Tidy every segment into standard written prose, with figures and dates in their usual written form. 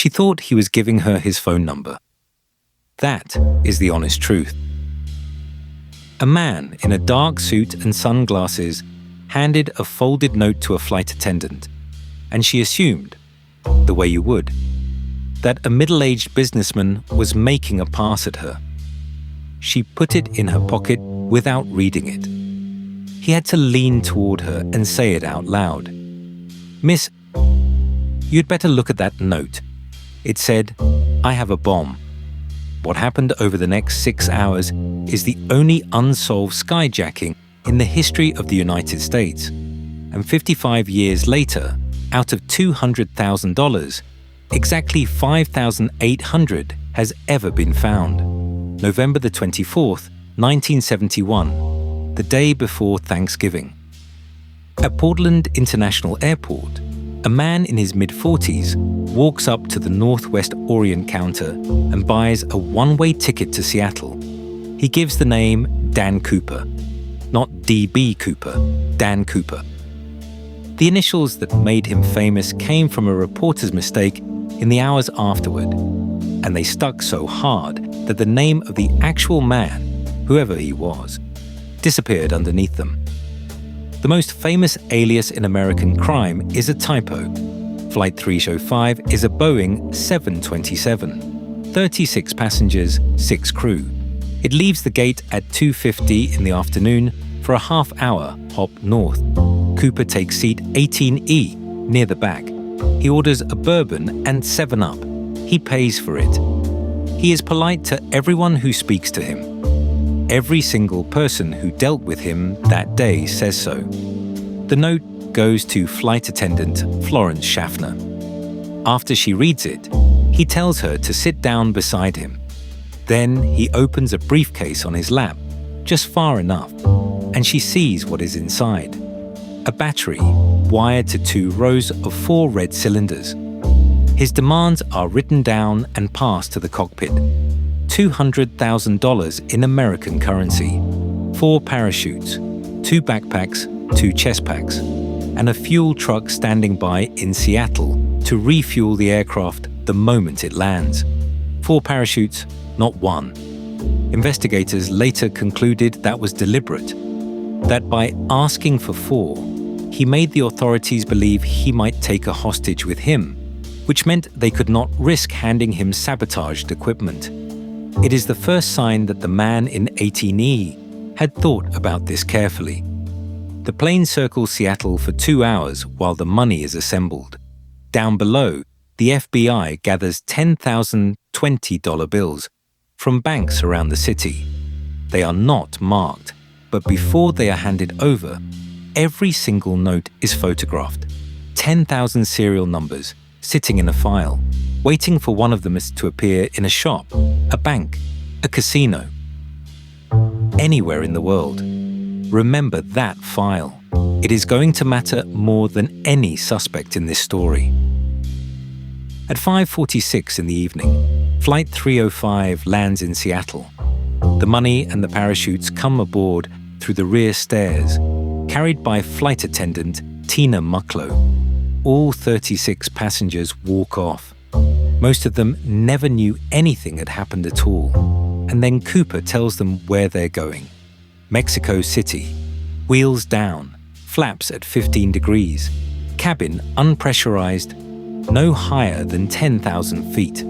She thought he was giving her his phone number. That is the honest truth. A man in a dark suit and sunglasses handed a folded note to a flight attendant, and she assumed, the way you would, that a middle-aged businessman was making a pass at her. She put it in her pocket without reading it. He had to lean toward her and say it out loud. "Miss, you'd better look at that note. It said, 'I have a bomb.'" What happened over the next 6 hours is the only unsolved skyjacking in the history of the United States. And 55 years later, out of $200,000, exactly 5,800 has ever been found. November the 24th, 1971, the day before Thanksgiving. At Portland International Airport, a man in his mid-40s walks up to the Northwest Orient counter and buys a one-way ticket to Seattle. He gives the name Dan Cooper. Not D.B. Cooper, Dan Cooper. The initials that made him famous came from a reporter's mistake in the hours afterward, and they stuck so hard that the name of the actual man, whoever he was, disappeared underneath them. The most famous alias in American crime is a typo. Flight 305 is a Boeing 727, 36 passengers, 6 crew. It leaves the gate at 2:50 in the afternoon for a half-hour hop north. Cooper takes seat 18E near the back. He orders a bourbon and 7-Up. He pays for it. He is polite to everyone who speaks to him. Every single person who dealt with him that day says so. The note goes to flight attendant Florence Schaffner. After she reads it, he tells her to sit down beside him. Then he opens a briefcase on his lap, just far enough, and she sees what is inside. A battery wired to 2 rows of 4 red cylinders. His demands are written down and passed to the cockpit. $200,000 in American currency, 4 parachutes, 2 backpacks, 2 chest packs, and a fuel truck standing by in Seattle to refuel the aircraft the moment it lands. 4 parachutes, not 1. Investigators later concluded that was deliberate, that by asking for 4, he made the authorities believe he might take a hostage with him, which meant they could not risk handing him sabotaged equipment. It is the first sign that the man in 18E had thought about this carefully. The plane circles Seattle for 2 hours while the money is assembled. Down below, the FBI gathers 10,000 $20 bills from banks around the city. They are not marked, but before they are handed over, every single note is photographed. 10,000 serial numbers sitting in a file, waiting for one of them to appear in a shop, a bank, a casino. Anywhere in the world. Remember that file. It is going to matter more than any suspect in this story. At 5:46 in the evening, Flight 305 lands in Seattle. The money and the parachutes come aboard through the rear stairs, carried by flight attendant Tina Mucklow. All 36 passengers walk off. Most of them never knew anything had happened at all. And then Cooper tells them where they're going. Mexico City. Wheels down, flaps at 15 degrees, cabin unpressurized, no higher than 10,000 feet,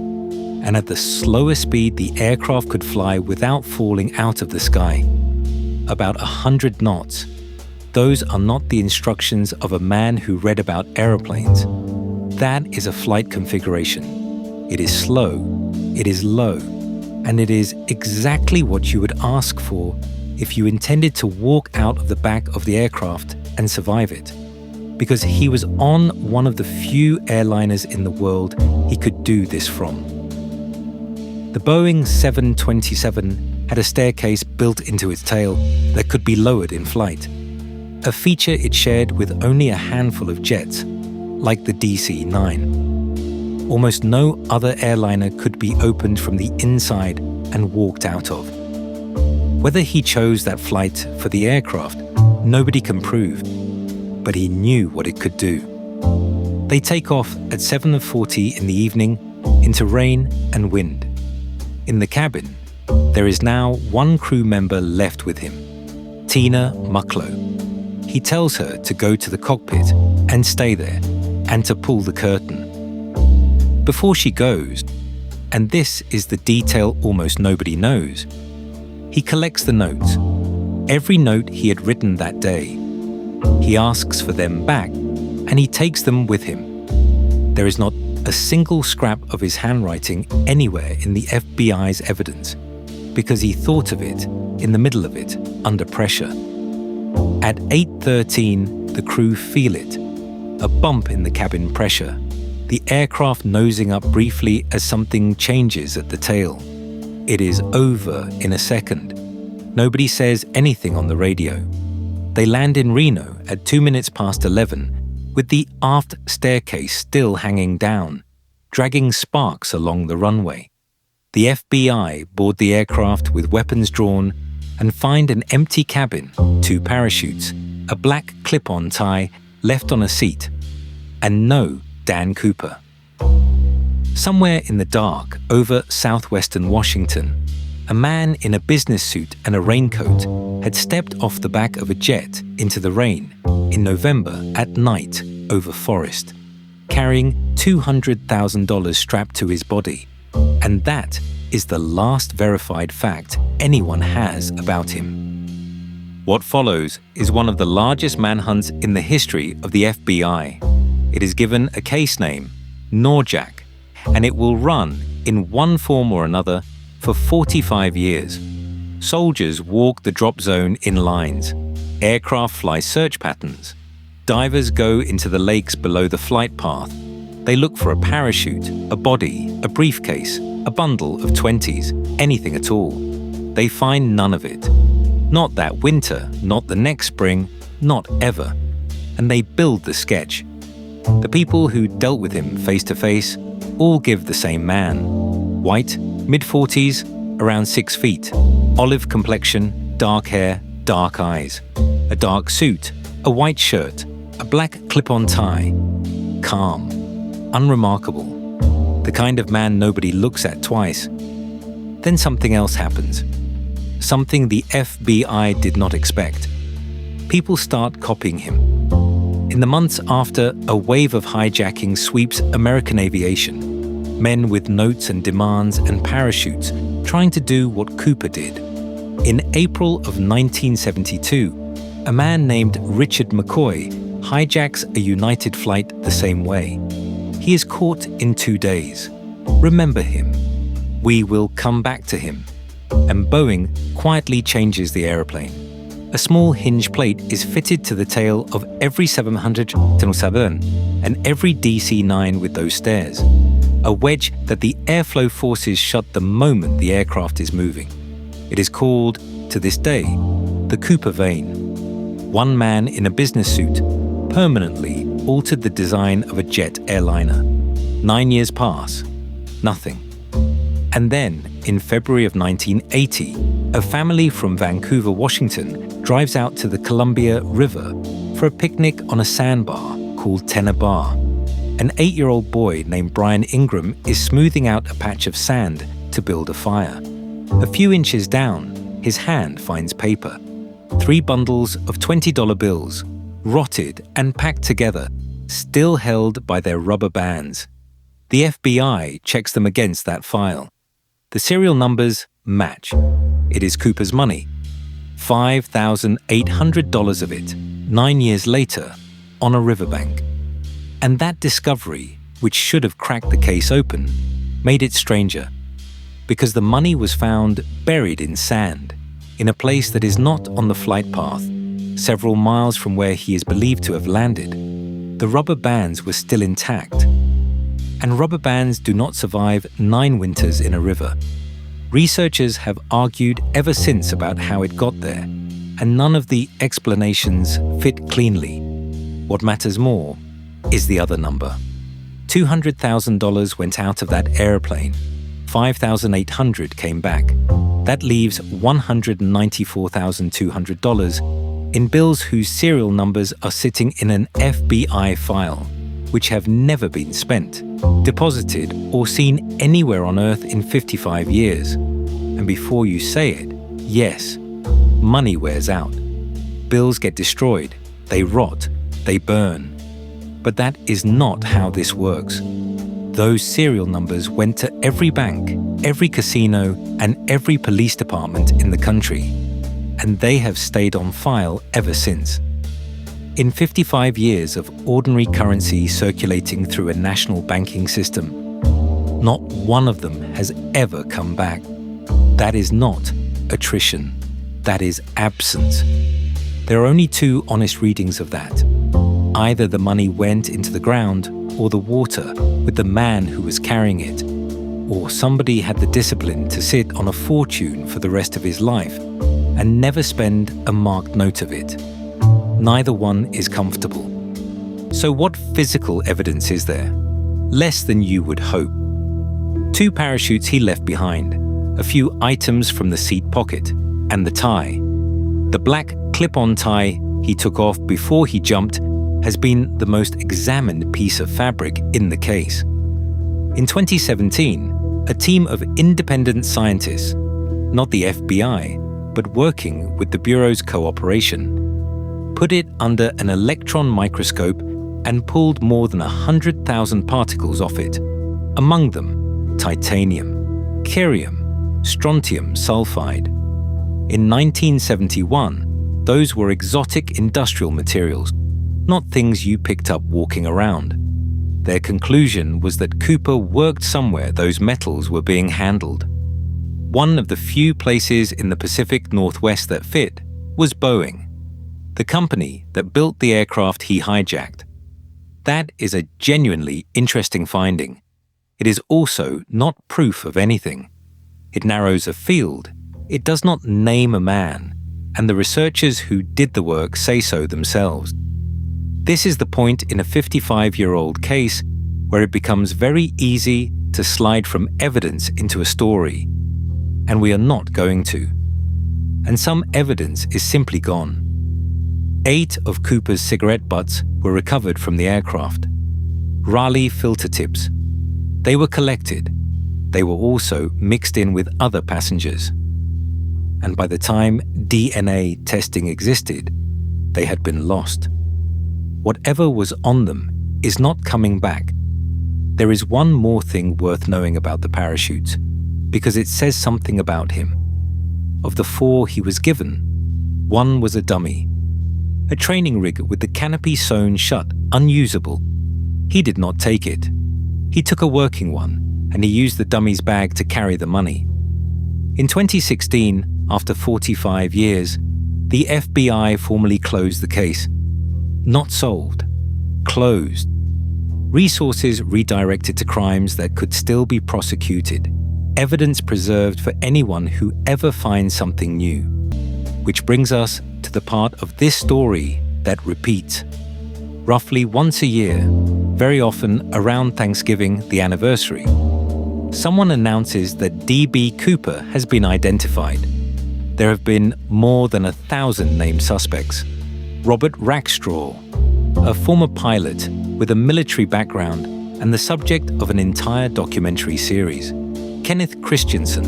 and at the slowest speed the aircraft could fly without falling out of the sky. About 100 knots. Those are not the instructions of a man who read about aeroplanes. That is a flight configuration. It is slow, it is low, and it is exactly what you would ask for if you intended to walk out of the back of the aircraft and survive it. Because he was on one of the few airliners in the world he could do this from. The Boeing 727 had a staircase built into its tail that could be lowered in flight, a feature it shared with only a handful of jets, like the DC-9. Almost no other airliner could be opened from the inside and walked out of. Whether he chose that flight for the aircraft, nobody can prove, but he knew what it could do. They take off at 7:40 in the evening into rain and wind. In the cabin, there is now one crew member left with him, Tena Bar. He tells her to go to the cockpit and stay there, and to pull the curtain. Before she goes, and this is the detail almost nobody knows, he collects the notes, every note he had written that day. He asks for them back, and he takes them with him. There is not a single scrap of his handwriting anywhere in the FBI's evidence, because he thought of it in the middle of it, under pressure. At 8:13, the crew feel it, a bump in the cabin pressure, the aircraft nosing up briefly as something changes at the tail. It is over in a second. Nobody says anything on the radio. They land in Reno at 11:02, with the aft staircase still hanging down, dragging sparks along the runway. The FBI board the aircraft with weapons drawn and find an empty cabin, 2 parachutes, a black clip-on tie left on a seat, and no Dan Cooper. Somewhere in the dark over southwestern Washington, a man in a business suit and a raincoat had stepped off the back of a jet into the rain in November at night over forest, carrying $200,000 strapped to his body. And that is the last verified fact anyone has about him. What follows is one of the largest manhunts in the history of the FBI. It is given a case name, NORJAK, and it will run in one form or another for 45 years. Soldiers walk the drop zone in lines. Aircraft fly search patterns. Divers go into the lakes below the flight path. They look for a parachute, a body, a briefcase, a bundle of 20s, anything at all. They find none of it. Not that winter, not the next spring, not ever. And they build the sketch. The people who dealt with him face to face all give the same man. White, mid-40s, around 6 feet. Olive complexion, dark hair, dark eyes. A dark suit, a white shirt, a black clip-on tie. Calm. Unremarkable. The kind of man nobody looks at twice. Then something else happens. Something the FBI did not expect. People start copying him. In the months after, a wave of hijacking sweeps American aviation. Men with notes and demands and parachutes trying to do what Cooper did. In April of 1972, a man named Richard McCoy hijacks a United flight the same way. He is caught in 2 days. Remember him. We will come back to him. And Boeing quietly changes the aeroplane. A small hinge plate is fitted to the tail of every 700 Tena Bar and every DC-9 with those stairs. A wedge that the airflow forces shut the moment the aircraft is moving. It is called, to this day, the Cooper vane. One man in a business suit permanently altered the design of a jet airliner. 9 years pass. Nothing. And then, in February of 1980, a family from Vancouver, Washington, drives out to the Columbia River for a picnic on a sandbar called Tena Bar. An 8-year-old boy named Brian Ingram is smoothing out a patch of sand to build a fire. A few inches down, his hand finds paper. 3 bundles of $20 bills, rotted and packed together, still held by their rubber bands. The FBI checks them against that file. The serial numbers match. It is Cooper's money. $5,800 of it, 9 years later, on a riverbank. And that discovery, which should have cracked the case open, made it stranger. Because the money was found buried in sand, in a place that is not on the flight path, several miles from where he is believed to have landed. The rubber bands were still intact. And rubber bands do not survive 9 winters in a river. Researchers have argued ever since about how it got there, and none of the explanations fit cleanly. What matters more is the other number. $200,000 went out of that airplane. $5,800 came back. That leaves $194,200 in bills whose serial numbers are sitting in an FBI file. which have never been spent, deposited, or seen anywhere on Earth in 55 years. And before you say it, yes, money wears out. Bills get destroyed, they rot, they burn. But that is not how this works. Those serial numbers went to every bank, every casino, and every police department in the country, and they have stayed on file ever since. In 55 years of ordinary currency circulating through a national banking system, not one of them has ever come back. That is not attrition. That is absence. There are only two honest readings of that. Either the money went into the ground or the water with the man who was carrying it, or somebody had the discipline to sit on a fortune for the rest of his life and never spend a marked note of it. Neither one is comfortable. So what physical evidence is there? Less than you would hope. 2 parachutes he left behind, a few items from the seat pocket, and the tie. The black clip-on tie he took off before he jumped has been the most examined piece of fabric in the case. In 2017, a team of independent scientists, not the FBI, but working with the Bureau's cooperation, put it under an electron microscope and pulled more than 100,000 particles off it, among them titanium, cerium, strontium sulfide. In 1971, those were exotic industrial materials, not things you picked up walking around. Their conclusion was that Cooper worked somewhere those metals were being handled. One of the few places in the Pacific Northwest that fit was Boeing, the company that built the aircraft he hijacked. That is a genuinely interesting finding. It is also not proof of anything. It narrows a field. It does not name a man, and the researchers who did the work say so themselves. This is the point in a 55-year-old case where it becomes very easy to slide from evidence into a story, and we are not going to. And some evidence is simply gone. 8 of Cooper's cigarette butts were recovered from the aircraft. Raleigh filter tips. They were collected. They were also mixed in with other passengers. And by the time DNA testing existed, they had been lost. Whatever was on them is not coming back. There is one more thing worth knowing about the parachutes, because it says something about him. Of the 4 he was given, 1 was a dummy. A training rig with the canopy sewn shut, unusable. He did not take it. He took a working one, and he used the dummy's bag to carry the money. In 2016, after 45 years, the FBI formally closed the case. Not solved. Closed. Resources redirected to crimes that could still be prosecuted. Evidence preserved for anyone who ever finds something new. Which brings us to the part of this story that repeats. Roughly once a year, very often around Thanksgiving, the anniversary, someone announces that D.B. Cooper has been identified. There have been more than 1,000 named suspects. Robert Rackstraw, a former pilot with a military background and the subject of an entire documentary series. Kenneth Christensen,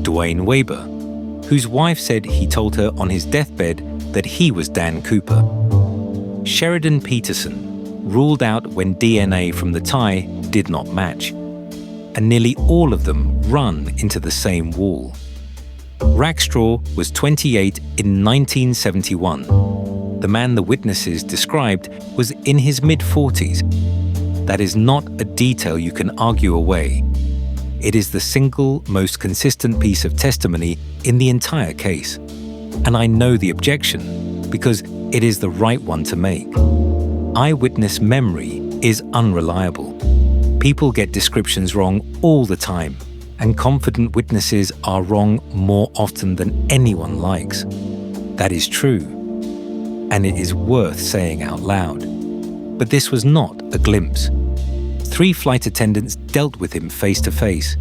Dwayne Weber, whose wife said he told her on his deathbed that he was Dan Cooper. Sheridan Peterson, ruled out when DNA from the tie did not match. And nearly all of them run into the same wall. Rackstraw was 28 in 1971. The man the witnesses described was in his mid-40s. That is not a detail you can argue away. It is the single most consistent piece of testimony in the entire case. And I know the objection because it is the right one to make. Eyewitness memory is unreliable. People get descriptions wrong all the time, and confident witnesses are wrong more often than anyone likes. That is true. And it is worth saying out loud. But this was not a glimpse. 3 flight attendants dealt with him face to face.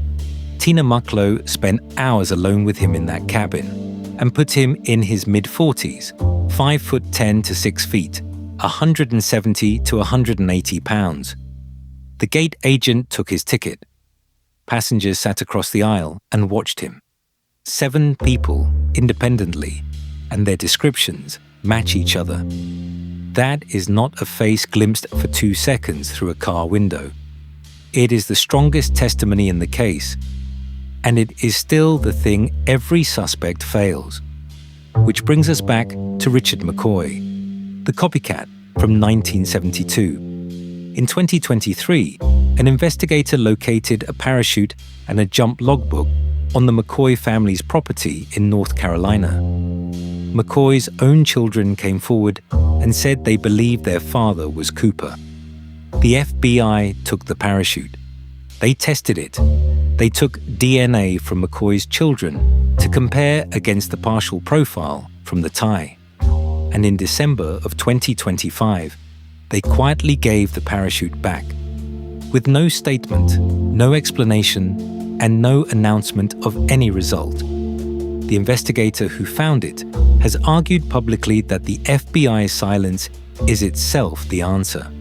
Tina Mucklow spent hours alone with him in that cabin and put him in his mid-40s, 5'10" to 6 feet, 170 to 180 pounds. The gate agent took his ticket. Passengers sat across the aisle and watched him. 7 people, independently, and their descriptions match each other. That is not a face glimpsed for 2 seconds through a car window. It is the strongest testimony in the case, and it is still the thing every suspect fails. Which brings us back to Richard McCoy, the copycat from 1972. In 2023, an investigator located a parachute and a jump logbook on the McCoy family's property in North Carolina. McCoy's own children came forward and said they believed their father was Cooper. The FBI took the parachute. They tested it. They took DNA from McCoy's children to compare against the partial profile from the tie. And in December of 2025, they quietly gave the parachute back, with no statement, no explanation, and no announcement of any result. The investigator who found it has argued publicly that the FBI's silence is itself the answer,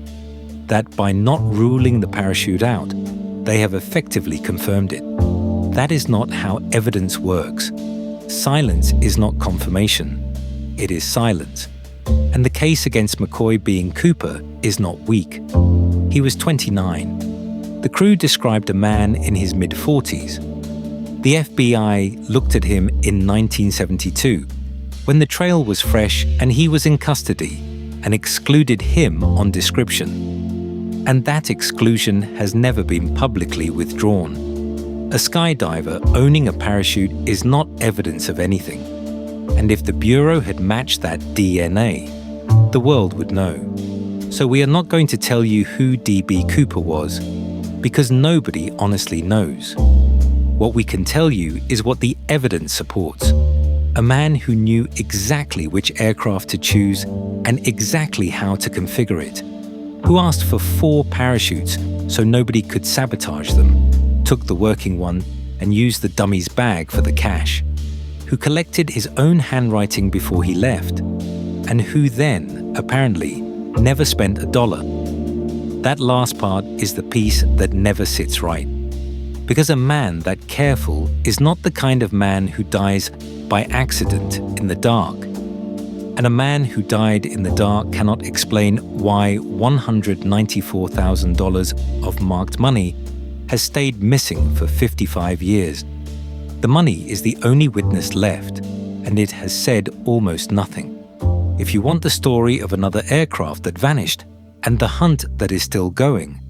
that by not ruling the parachute out, they have effectively confirmed it. That is not how evidence works. Silence is not confirmation. It is silence. And the case against McCoy being Cooper is not weak. He was 29. The crew described a man in his mid-40s. The FBI looked at him in 1972, when the trail was fresh and he was in custody, and excluded him on description. And that exclusion has never been publicly withdrawn. A skydiver owning a parachute is not evidence of anything. And if the Bureau had matched that DNA, the world would know. So we are not going to tell you who D.B. Cooper was, because nobody honestly knows. What we can tell you is what the evidence supports. A man who knew exactly which aircraft to choose and exactly how to configure it, who asked for 4 parachutes so nobody could sabotage them, took the working one and used the dummy's bag for the cash, who collected his own handwriting before he left, and who then, apparently, never spent $1. That last part is the piece that never sits right. Because a man that careful is not the kind of man who dies by accident in the dark. And a man who died in the dark cannot explain why $194,000 of marked money has stayed missing for 55 years. The money is the only witness left, and it has said almost nothing. If you want the story of another aircraft that vanished, and the hunt that is still going,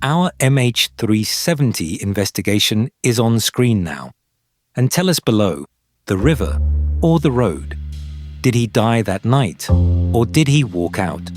our MH370 investigation is on screen now. And tell us below, the river or the road? Did he die that night, or did he walk out?